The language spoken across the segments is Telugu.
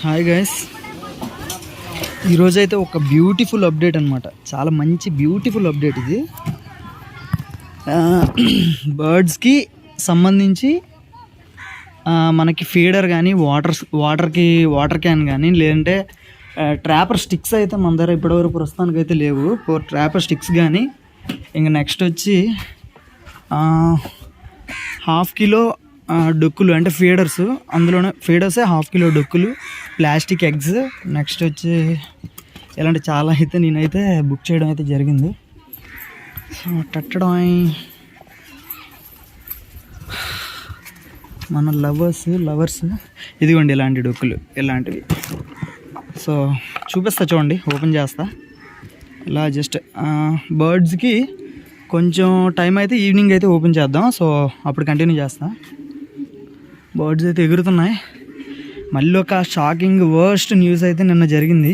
హాయ్ గైస్, ఈరోజైతే ఒక బ్యూటిఫుల్ అప్డేట్ అనమాట. చాలా మంచి బ్యూటిఫుల్ అప్డేట్ ఇది. బర్డ్స్కి సంబంధించి మనకి ఫీడర్ కానీ వాటర్ క్యాన్ కానీ లేదంటే ట్రాపర్ స్టిక్స్ అయితే మన దగ్గర ఇప్పటివరకు ప్రస్తుతానికి అయితే లేవు. ట్రాపర్ స్టిక్స్ కానీ ఇంకా నెక్స్ట్ వచ్చి 1/2 కిలో డొక్కులు అంటే ఫీడర్స్, అందులోనే ఫీడర్సే 1/2 కిలో డొక్కులు, ప్లాస్టిక్ ఎగ్స్, నెక్స్ట్ వచ్చి ఇలాంటి చాలా అయితే నేనైతే బుక్ చేయడం అయితే జరిగింది. సో టట్టడం మన లవర్స్ ఇదిగోండి ఇలాంటి డొక్కులు ఇలాంటివి. సో చూపిస్తా చూడండి, ఓపెన్ చేస్తా. ఇలా జస్ట్ బర్డ్స్కి కొంచెం టైం అయితే ఈవినింగ్ అయితే ఓపెన్ చేద్దాం. సో అప్పుడు కంటిన్యూ చేస్తా. బర్డ్స్ అయితే ఎగురుతున్నాయి. మళ్ళీ ఒక షాకింగ్ వర్స్ట్ న్యూస్ అయితే నిన్న జరిగింది.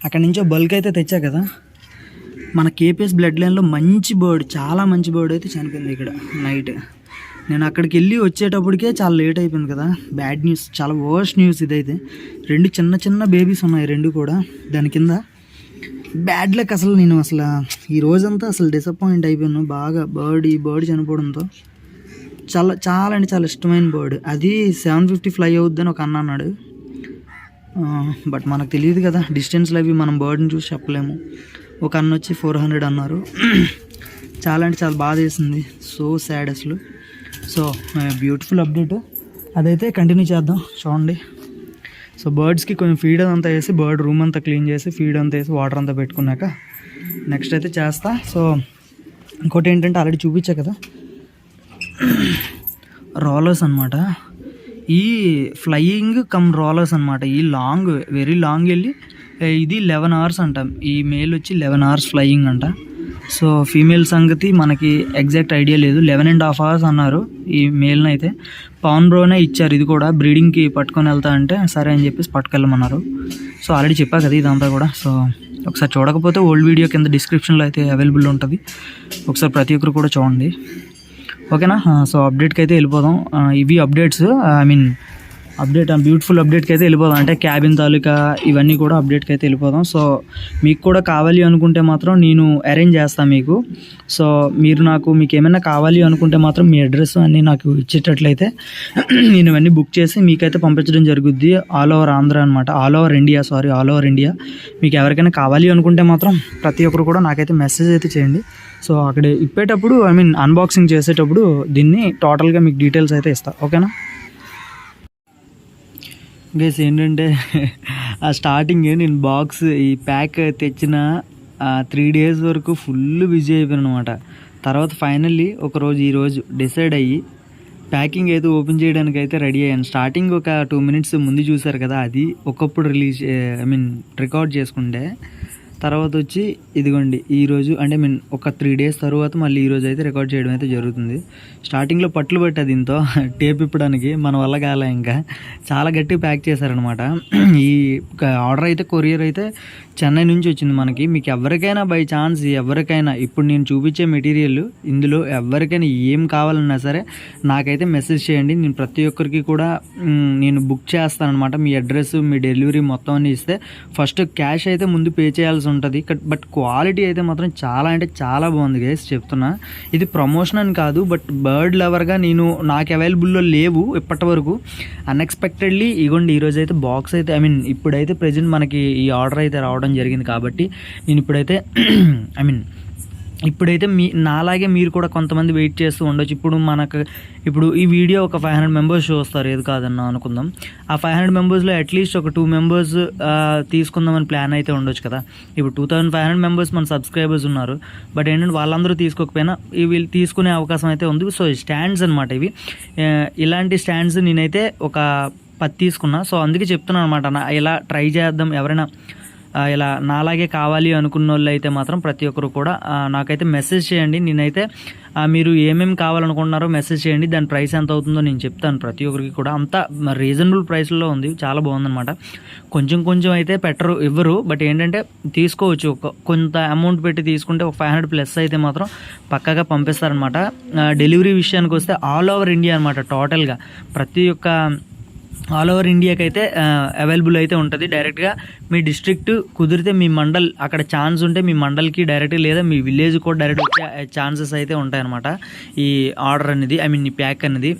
అక్కడి నుంచో బల్క్ అయితే తెచ్చా కదా, మన కేపీఎస్ బ్లడ్ లైన్లో మంచి బర్డ్, చాలా మంచి బర్డ్ అయితే చనిపోయింది ఇక్కడ నైట్. నేను అక్కడికి వెళ్ళి వచ్చేటప్పటికే చాలా లేట్ అయిపోయింది కదా. బ్యాడ్ న్యూస్, చాలా వర్స్ట్ న్యూస్ ఇదైతే. 2 చిన్న బేబీస్ ఉన్నాయి, 2 కూడా దాని కింద. Bad luck. నేను ఈ రోజంతా డిసప్పాయింట్ అయిపోయాను బాగా. ఈ బర్డ్ చనిపోవడంతో చాలా అంటే చాలా ఇష్టమైన బర్డ్. అది 750 ఫ్లై అవుద్దని ఒక అన్న అన్నాడు. బట్ మనకు తెలియదు కదా డిస్టెన్స్లో అవి, మనం బర్డ్ని చూసి చెప్పలేము. ఒక అన్న వచ్చి 400 అన్నారు. చాలా అంటే చాలా బాధ వేసింది. సో సాడ్ అసలు. సో బ్యూటిఫుల్ అప్డేట్ అదైతే కంటిన్యూ చేద్దాం. చూడండి, సో బర్డ్స్కి కొంచెం ఫీడ్ అంతా వేసి, బర్డ్ రూమ్ అంతా క్లీన్ చేసి, ఫీడ్ అంతా వేసి, వాటర్ అంతా పెట్టుకున్నాక నెక్స్ట్ అయితే చేస్తా. సో ఇంకోటి ఏంటంటే ఆల్రెడీ చూపించా కదా, రోలర్స్ అనమాట. ఈ ఫ్లయింగ్ కమ్ రోలర్స్ అనమాట. ఈ వెరీ లాంగ్ వెళ్ళి ఇది 11 hours అంట. ఈ మేల్ వచ్చి 11 hours ఫ్లయింగ్ అంట. సో ఫీమేల్ సంగతి మనకి ఎగ్జాక్ట్ ఐడియా లేదు. 11.5 hours అన్నారు ఈ మేల్ని అయితే. పవన్ బ్రోనే ఇచ్చారు ఇది కూడా, బ్రీడింగ్కి పట్టుకొని వెళ్తా అంటే సరే అని చెప్పేసి పట్టుకెళ్ళమన్నారు. సో ఆల్రెడీ చెప్పా కదా ఇదంతా కూడా. సో ఒకసారి చూడకపోతే ఓల్డ్ వీడియో కింద డిస్క్రిప్షన్లో అయితే అవైలబుల్ ఉంటుంది. ఒకసారి ప్రతి ఒక్కరు కూడా చూడండి, ఓకేనా. సో అప్డేట్కి అయితే వెళ్ళిపోదాం. ఇవి అప్డేట్స్, బ్యూటిఫుల్ అప్డేట్కి అయితే వెళ్ళిపోదాం. అంటే క్యాబిన్ తాలూకా ఇవన్నీ కూడా అప్డేట్కి అయితే వెళ్ళిపోదాం. సో మీకు కూడా కావాలి అనుకుంటే మాత్రం నేను అరేంజ్ చేస్తాను మీకు. సో మీకు ఏమైనా కావాలి అనుకుంటే మాత్రం మీ అడ్రస్ అన్నీ నాకు ఇచ్చేటట్లయితే నేను ఇవన్నీ బుక్ చేసి మీకైతే పంపించడం జరుగుద్ది. ఆల్ ఓవర్ ఆంధ్ర అనమాట, ఆల్ ఓవర్ ఇండియా. మీకు ఎవరికైనా కావాలి అనుకుంటే మాత్రం ప్రతి ఒక్కరు కూడా నాకైతే మెసేజ్ అయితే చేయండి. సో అక్కడ ఇప్పేటప్పుడు అన్బాక్సింగ్ చేసేటప్పుడు దీన్ని టోటల్గా మీకు డీటెయిల్స్ అయితే ఇస్తా, ఓకేనా. గైస్ ఏంటంటే ఆ స్టార్టింగ్ నేను ఈ ప్యాక్ తెచ్చిన 3 days వరకు ఫుల్ బిజీ అయిపోయాను అనమాట. తర్వాత ఫైనల్లీ ఈరోజు డిసైడ్ అయ్యి ప్యాకింగ్ అయితే ఓపెన్ చేయడానికి అయితే రెడీ అయ్యాను. స్టార్టింగ్ ఒక 2 minutes ముందు చూసారు కదా, అది ఒకప్పుడు రికార్డ్ చేసుకుంటే తర్వాత వచ్చి ఇదిగోండి ఈరోజు అంటే ఒక 3 days తర్వాత మళ్ళీ ఈరోజు అయితే రికార్డ్ చేయడం అయితే జరుగుతుంది. స్టార్టింగ్లో పట్లు పట్టా దీంతో టేప్ ఇప్పడానికి, మన వల్ల కాలే. ఇంకా చాలా గట్టిగా ప్యాక్ చేశారనమాట. ఈ ఆర్డర్ అయితే కొరియర్ అయితే చెన్నై నుంచి వచ్చింది మనకి. మీకు ఎవరికైనా బై ఛాన్స్ ఇప్పుడు నేను చూపించే మెటీరియల్ ఇందులో ఎవరికైనా ఏం కావాలన్నా సరే నాకైతే మెసేజ్ చేయండి. నేను ప్రతి ఒక్కరికి కూడా నేను బుక్ చేస్తానమాట. మీ అడ్రస్, మీ డెలివరీ మొత్తం అన్ని ఇస్తే ఫస్ట్ క్యాష్ అయితే ముందు పే చేయాల్సి ఉంటుంది. బట్ క్వాలిటీ అయితే మాత్రం చాలా అంటే చాలా బాగుంది గైస్, చెప్తున్నా. ఇది ప్రమోషన్ అని కాదు, బట్ బర్డ్ లవర్గా నాకు అవైలబుల్లో లేవు ఇప్పటి వరకు. అన్ఎక్స్పెక్టెడ్లీ ఇగోండి ఈరోజు అయితే బాక్స్ అయితే ఇప్పుడైతే ప్రజెంట్ మనకి ఈ ఆర్డర్ అయితే రావడం జరిగింది. కాబట్టి నేను ఇప్పుడైతే నాలాగే మీరు కూడా కొంతమంది వెయిట్ చేస్తూ ఉండొచ్చు. ఇప్పుడు ఈ వీడియో ఒక 500 members చూస్తారు, ఏది కాదన్నా అనుకుందాం. ఆ 500 members అట్లీస్ట్ ఒక 2 members తీసుకుందామని ప్లాన్ అయితే ఉండొచ్చు కదా. ఇప్పుడు 2500 members మన సబ్స్క్రైబర్స్ ఉన్నారు. బట్ ఏంటంటే వాళ్ళందరూ తీసుకోకపోయినా వీళ్ళు తీసుకునే అవకాశం అయితే ఉంది. సో స్టాండ్స్ అనమాట ఇవి. ఇలాంటి స్టాండ్స్ నేనైతే ఒక 10 తీసుకున్నా. సో అందుకే చెప్తున్నాను అనమాట, ఇలా ట్రై చేద్దాం. ఎవరైనా ఇలా నాలాగే కావాలి అనుకున్న వాళ్ళు అయితే మాత్రం ప్రతి ఒక్కరు కూడా నాకైతే మెసేజ్ చేయండి. నేనైతే మీరు ఏమేమి కావాలనుకుంటున్నారో మెసేజ్ చేయండి. దాని ప్రైస్ ఎంత అవుతుందో నేను చెప్తాను ప్రతి ఒక్కరికి కూడా. అంతా రీజనబుల్ ప్రైస్లో ఉంది, చాలా బాగుందన్నమాట. కొంచెం అయితే ఇవ్వరు, బట్ ఏంటంటే తీసుకోవచ్చు. కొంత అమౌంట్ పెట్టి తీసుకుంటే ఒక 500+ అయితే మాత్రం పక్కాగా పంపిస్తారనమాట. డెలివరీ విషయానికి వస్తే ఆల్ ఓవర్ ఇండియా అనమాట. టోటల్గా ప్రతి ఒక్క ఆల్ ఓవర్ ఇండియాకి అయితే అవైలబుల్ అయితే ఉంటుంది. డైరెక్ట్గా మీ డిస్ట్రిక్ట్ కుదిరితే మీ మండల్ అక్కడ ఛాన్స్ ఉంటే మీ మండల్కి డైరెక్ట్ లేదా మీ విలేజ్ కూడా డైరెక్ట్ వచ్చే ఛాన్సెస్ అయితే ఉంటాయన్నమాట. ఈ ఆర్డర్ అనేది ఈ ప్యాక్ అనేది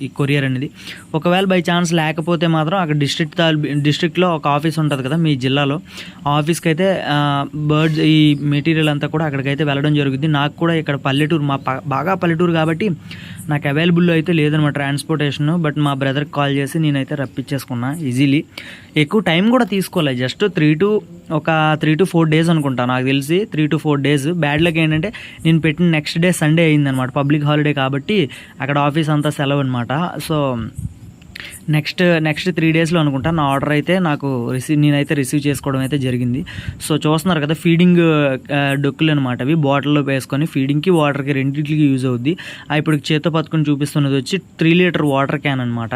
ఈ కొరియర్ అనేది ఒకవేళ బై ఛాన్స్ లేకపోతే మాత్రం అక్కడ డిస్ట్రిక్ట్లో ఒక ఆఫీస్ ఉంటుంది కదా మీ జిల్లాలో, ఆ ఆఫీస్కి అయితే బర్డ్స్ ఈ మెటీరియల్ అంతా కూడా అక్కడికైతే వెళ్ళడం జరుగుతుంది. నాకు కూడా ఇక్కడ పల్లెటూరు బాగా పల్లెటూరు కాబట్టి నాకు అవైలబుల్లో అయితే లేదనమాట ట్రాన్స్పోర్టేషన్. బట్ మా బ్రదర్కి కాల్ చేసి నేనైతే రప్పించేసుకున్నా ఈజీలీ. ఎక్కువ టైం కూడా తీసుకోలేదు, జస్ట్ 3 to 4 days అనుకుంటా నాకు తెలిసి, 3 to 4 days. బ్యాడ్ లక్ ఏంటంటే నేను పెట్టిన నెక్స్ట్ డే సండే అయిందనమాట, పబ్లిక్ హాలిడే కాబట్టి అక్కడ ఆఫీస్ అంతా సెలవు అనమాట. సో నెక్స్ట్ 3 daysలో అనుకుంటా నా ఆర్డర్ అయితే నేనైతే రిసీవ్ చేసుకోవడం అయితే జరిగింది. సో చూస్తున్నారు కదా, ఫీడింగ్ డొక్కులు అనమాట అవి, బాటిల్లో వేసుకొని ఫీడింగ్కి వాటర్కి రెండింటికి యూజ్ అవుద్ది. ఇప్పుడు చేత్తో పట్టుకొని చూపిస్తున్నది వచ్చి 3 liter వాటర్ క్యాన్ అనమాట.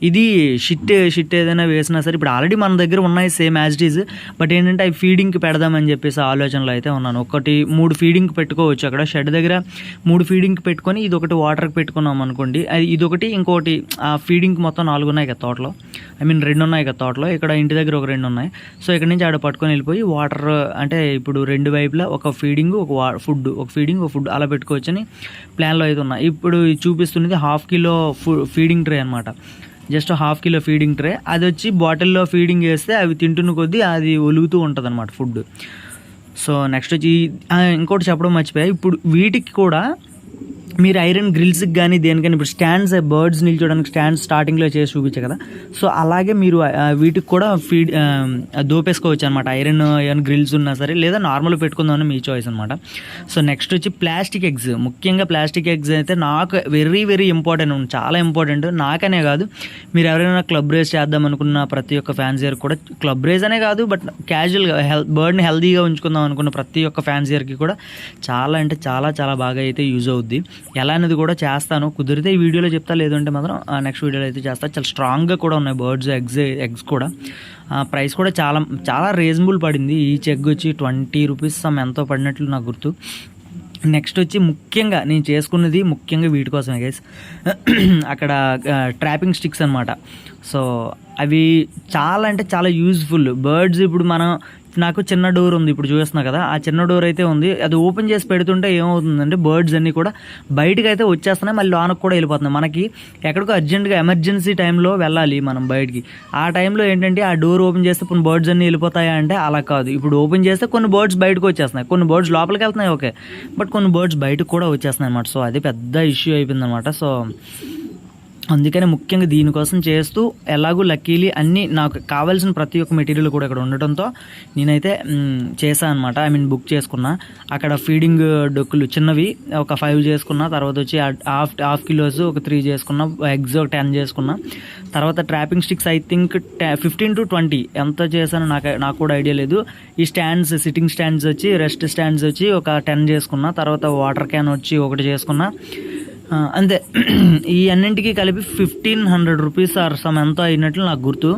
ఇది షిట్ ఏదైనా వేసినా సరే ఇప్పుడు ఆల్రెడీ మన దగ్గర ఉన్నాయి same as it is, but ఏంటంటే అవి ఫీడింగ్కి పెడదామని చెప్పేసి ఆలోచనలో అయితే ఉన్నాను. 3 ఫీడింగ్కి పెట్టుకోవచ్చు, అక్కడ షెడ్ దగ్గర 3 ఫీడింగ్కి పెట్టుకొని ఇది ఒకటి వాటర్కి పెట్టుకున్నాం అనుకోండి, ఇదొకటి ఇంకోటి ఆ ఫీడింగ్కి మొత్తం 4 ఉన్నాయి కదా తోటలో, 2 ఉన్నాయి కదా తోటలో, ఇక్కడ ఇంటి దగ్గర ఒక 2 ఉన్నాయి. సో ఇక్కడ నుంచి ఆడ పట్టుకొని వెళ్ళిపోయి వాటర్ అంటే ఇప్పుడు 2 వైపులా ఒక ఫీడింగ్ ఒక ఫుడ్ అలా పెట్టుకోవచ్చని ప్లాన్లో అయితే ఉన్నాయి. ఇప్పుడు చూపిస్తున్నది 1/2 kilo ఫీడింగ్ ట్రే అనమాట, జస్ట్ 1/2 kilo ఫీడింగ్ ట్రే. అది వచ్చి బాటిల్లో ఫీడింగ్ చేస్తే అవి తింటున్న కొద్దీ అది ఒలుగుతూ ఉంటుంది అనమాట ఫుడ్. సో నెక్స్ట్ వచ్చి ఇంకోటి చెప్పడం మర్చిపోయా, ఇప్పుడు వీటికి కూడా మీరు ఐరన్ గ్రిల్స్కి కానీ దేనికైనా ఇప్పుడు స్టాండ్స్ బర్డ్స్ నిల్చోడానికి స్టాండ్స్ స్టార్టింగ్లో చేసి చూపించే కదా, సో అలాగే మీరు వీటికి కూడా దోపేసుకోవచ్చు అనమాట. ఐరన్ గ్రిల్స్ ఉన్నా సరే లేదా నార్మల్ పెట్టుకుందామని మీ చాయిస్ అనమాట. సో నెక్స్ట్ వచ్చి ప్లాస్టిక్ ఎగ్స్. ముఖ్యంగా ప్లాస్టిక్ ఎగ్స్ అయితే నాకు వెరీ వెరీ ఇంపార్టెంట్, చాలా ఇంపార్టెంట్. నాకనే కాదు, మీరు ఎవరైనా క్లబ్ రేస్ చేద్దాం అనుకున్న ప్రతి ఒక్క ఫ్యాన్సీయర్ కూడా, క్లబ్ రేస్ అనే కాదు బట్ క్యాజువల్గా బర్డ్ని హెల్తీగా ఉంచుకుందాం అనుకున్న ప్రతి ఒక్క ఫ్యాన్సీయర్కి కూడా చాలా అంటే చాలా చాలా బాగా అయితే యూజ్ అవుద్ది. ఎలా అనేది కూడా చేస్తాను, కుదిరితే ఈ వీడియోలో చెప్తా, లేదంటే మాత్రం నెక్స్ట్ వీడియోలో అయితే చేస్తాను. చాలా స్ట్రాంగ్గా కూడా ఉన్నాయి బర్డ్స్ ఎగ్స్ కూడా. ప్రైస్ కూడా చాలా చాలా రీజనబుల్ పడింది. ఈచ్ ఎగ్ వచ్చి 20 rupees ఎంతో పడినట్లు నాకు గుర్తు. నెక్స్ట్ వచ్చి ముఖ్యంగా నేను చేసుకున్నది వీటి కోసమే గైస్, అక్కడ ట్రాపింగ్ స్టిక్స్ అనమాట. సో అవి చాలా అంటే చాలా యూజ్ఫుల్. బర్డ్స్ ఇప్పుడు నాకు చిన్న డోర్ ఉంది, ఇప్పుడు చూస్తున్నా కదా, ఆ చిన్న డోర్ అయితే ఉంది, అది ఓపెన్ చేసి పెడుతుంటే ఏమవుతుందంటే బర్డ్స్ అన్నీ కూడా బయటకు అయితే వచ్చేస్తున్నాయి, మళ్ళీ లోనకు కూడా వెళ్ళిపోతున్నాయి. మనకి ఎక్కడికో అర్జెంటుగా ఎమర్జెన్సీ టైంలో వెళ్ళాలి మనం బయటికి, ఆ టైంలో ఏంటంటే ఆ డోర్ ఓపెన్ చేస్తే కొన్ని బర్డ్స్ అన్నీ వెళ్ళిపోతాయా అంటే అలా కాదు. ఇప్పుడు ఓపెన్ చేస్తే కొన్ని బర్డ్స్ బయటకు వచ్చేస్తున్నాయి, కొన్ని బర్డ్స్ లోపలికి వెళ్తున్నాయి ఓకే, బట్ కొన్ని బర్డ్స్ బయటకు కూడా వచ్చేస్తున్నాయి అనమాట. సో అది పెద్ద ఇష్యూ అయిపోయింది అనమాట. సో అందుకని ముఖ్యంగా దీనికోసం చేస్తూ ఎలాగూ లక్కీలీ అన్నీ నాకు కావాల్సిన ప్రతి ఒక్క మెటీరియల్ కూడా ఇక్కడ ఉండటంతో నేనైతే చేశాను అనమాట. బుక్ చేసుకున్నా. అక్కడ ఫీడింగ్ డొక్కులు చిన్నవి ఒక 5 చేసుకున్నా, తర్వాత వచ్చి హాఫ్ కిలోస్ ఒక 3 చేసుకున్నా, ఎగ్స్ ఒక 10 చేసుకున్నా, తర్వాత trapping sticks I think 15 to 20 ఎంత చేశానో నాకు కూడా ఐడియా లేదు. ఈ స్టాండ్స్ సిట్టింగ్ స్టాండ్స్ వచ్చి రెస్ట్ స్టాండ్స్ వచ్చి ఒక 10 చేసుకున్నా, తర్వాత వాటర్ క్యాన్ వచ్చి 1 చేసుకున్నా, అంతే. ఈ అన్నింటికి కలిపి 1500 rupees ఆర్ ఎంతో అయినట్లు నాకు గుర్తు.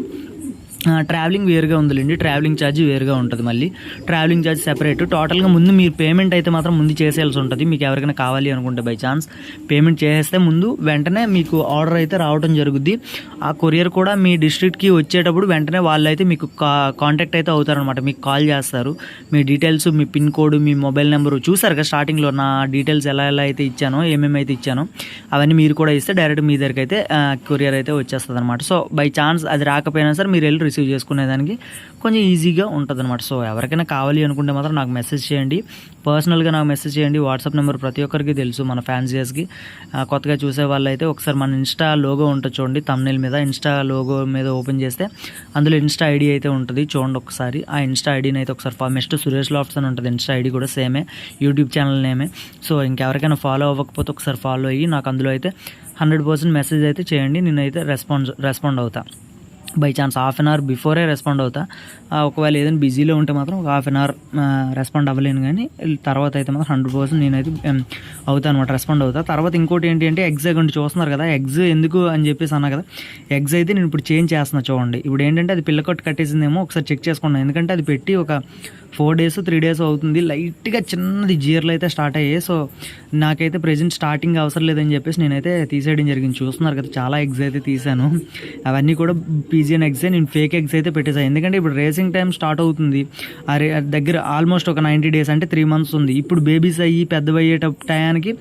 ట్రావెలింగ్ వేరుగా ఉందిలేండి, ట్రావెలింగ్ ఛార్జ్ వేరుగా ఉంటుంది, మళ్ళీ ట్రావెలింగ్ ఛార్జ్ సెపరేట్. టోటల్గా ముందు మీరు పేమెంట్ అయితే మాత్రం ముందు చేసేయాల్సి ఉంటుంది. మీకు ఎవరికైనా కావాలి అనుకుంటే బై ఛాన్స్ పేమెంట్ చేసేస్తే ముందు వెంటనే మీకు ఆర్డర్ అయితే రావడం జరుగుద్ది. ఆ కొరియర్ కూడా మీ డిస్ట్రిక్ట్కి వచ్చేటప్పుడు వెంటనే వాళ్ళు అయితే మీకు కాంటాక్ట్ అయితే అవుతారనమాట, మీకు కాల్ చేస్తారు. మీ డీటెయిల్స్, మీ పిన్ కోడ్, మీ మొబైల్ నెంబరు చూసారు కదా స్టార్టింగ్లో నా డీటెయిల్స్ ఎలా అయితే ఇచ్చానో, ఏమేమైతే ఇచ్చానో అవన్నీ మీరు కూడా ఇస్తే డైరెక్ట్ మీ దగ్గరికి అయితే కొరియర్ అయితే వచ్చేస్తుంది అనమాట. సో బై ఛాన్స్ అది రాకపోయినా సరే మీరు వెళ్ళి రిసీవ్ చేసుకునేదానికి కొంచెం ఈజీగా ఉంటుంది అనమాట. సో ఎవరికైనా కావాలి అనుకుంటే మాత్రం నాకు మెసేజ్ చేయండి, పర్సనల్గా నాకు మెసేజ్ చేయండి. వాట్సాప్ నెంబర్ ప్రతి ఒక్కరికి తెలుసు మన ఫ్యాన్సీయర్స్కి. కొత్తగా చూసే వాళ్ళు అయితే ఒకసారి మన ఇన్స్టా లోగో ఉంటుంది చూడండి, థంబ్నెయిల్ మీద ఇన్స్టా లోగో మీద ఓపెన్ చేస్తే అందులో ఇన్స్టా ఐడి అయితే ఉంటుంది, చూడండి ఒకసారి. ఆ ఇన్స్టా ఐడిని అయితే ఒకసారి నెక్స్ట్ సురేష్ లాఫ్ట్స్ అని ఉంటుంది, ఇన్స్టా ఐడి కూడా సేమే, యూట్యూబ్ ఛానల్ నేమే. సో ఇంకెవరికైనా ఫాలో అవ్వకపోతే ఒకసారి ఫాలో అయ్యి నాకు అందులో అయితే 100% మెసేజ్ అయితే చేయండి, నేనైతే రెస్పాండ్ అవుతా. By chance half an hour before respond అవుతా. ఒకవేళ ఏదైనా బిజీలో ఉంటే మాత్రం ఒక హాఫ్ అన్ అవర్ రెస్పాండ్ అవ్వలేను, కానీ తర్వాత అయితే మాత్రం 100% నేనైతే అవుతాను అనమాట, రెస్పాండ్ అవుతా. తర్వాత ఇంకోటి ఏంటి అంటే ఎగ్స్ అకౌంట్ చూస్తున్నారు కదా, ఎగ్స్ ఎందుకు అని చెప్పేసి అన్నా కదా, ఎగ్స్ అయితే నేను ఇప్పుడు చేంజ్ చేస్తున్నా చూడండి. ఇప్పుడు ఏంటంటే అది పిల్లకొట్టు కట్టేసిందేమో ఒకసారి చెక్ చేసుకున్నాను, ఎందుకంటే అది పెట్టి ఒక 4 days 3 days అవుతుంది. లైట్గా చిన్నది జీర్లు అయితే స్టార్ట్ అయ్యాయి. సో నాకైతే ప్రెజెంట్ స్టార్టింగ్ అవసరం లేదని చెప్పేసి నేనైతే తీసేయడం జరిగింది. చూస్తున్నారు కదా చాలా ఎగ్స్ అయితే తీసాను, అవన్నీ కూడా పీజియన్ ఎగ్సే. నేను ఫేక్ ఎగ్స్ అయితే పెట్టేసాను, ఎందుకంటే ఇప్పుడు రేసింగ్ టైం స్టార్ట్ అవుతుంది. దగ్గర ఆల్మోస్ట్ ఒక 90 days అంటే 3 months ఉంది. ఇప్పుడు బేబీస్ అయ్యి పెద్దవయ్యే టయానికి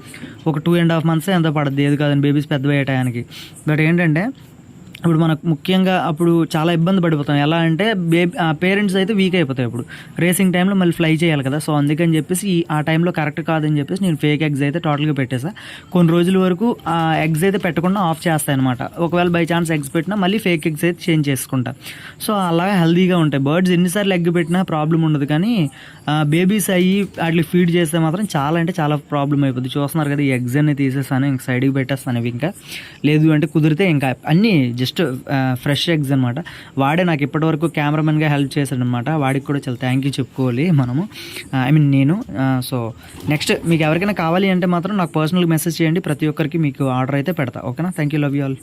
ఒక 2.5 months ఎంత పడుతుంది, ఏది కాదని బేబీస్ పెద్దవయ్యే టయానికి. బట్ ఏంటంటే ఇప్పుడు మనకు ముఖ్యంగా అప్పుడు చాలా ఇబ్బంది పడిపోతాం. ఎలా అంటే పేరెంట్స్ అయితే వీక్ అయిపోతాయి ఇప్పుడు రేసింగ్ టైంలో, మళ్ళీ ఫ్లై చేయాలి కదా. సో అందుకని చెప్పేసి ఆ టైంలో కరెక్ట్ కాదని చెప్పేసి నేను ఫేక్ ఎగ్స్ అయితే టోటల్గా పెట్టేసా. కొన్ని రోజుల వరకు ఆ ఎగ్స్ అయితే పెట్టకుండా ఆఫ్ చేస్తాయి అనమాట. ఒకవేళ బై ఛాన్స్ ఎగ్స్ పెట్టినా మళ్ళీ ఫేక్ ఎగ్స్ అయితే చేంజ్ చేసుకుంటా. సో అలాగే హెల్దీగా ఉంటాయి బర్డ్స్. ఎన్నిసార్లు ఎగ్ పెట్టినా ప్రాబ్లం ఉండదు, కానీ బేబీస్ అయ్యి వాటికి ఫీడ్ చేస్తే మాత్రం చాలా అంటే చాలా ప్రాబ్లం అయిపోద్ది. చూస్తున్నారు కదా, ఈ ఎగ్స్ అన్ని తీసేస్తాను, ఇంక సైడ్కి పెట్టేస్తాను. ఇవి ఇంకా లేదు అంటే కుదిరితే ఇంకా అన్నీ జస్ట్ ఫ్రెష్ ఎగ్స్ అనమాట. వాడే నాకు ఇప్పటివరకు కెమెరామెన్గా హెల్ప్ చేశాడు అనమాట. వాడికి కూడా చాలా థ్యాంక్ యూ చెప్పుకోవాలి మనము, నేను. సో నెక్స్ట్ మీకు ఎవరికైనా కావాలి అంటే మాత్రం నాకు పర్సనల్గా మెసేజ్ చేయండి, ప్రతి ఒక్కరికి మీకు ఆర్డర్ అయితే పెడతా. ఓకేనా, thank you, love you all.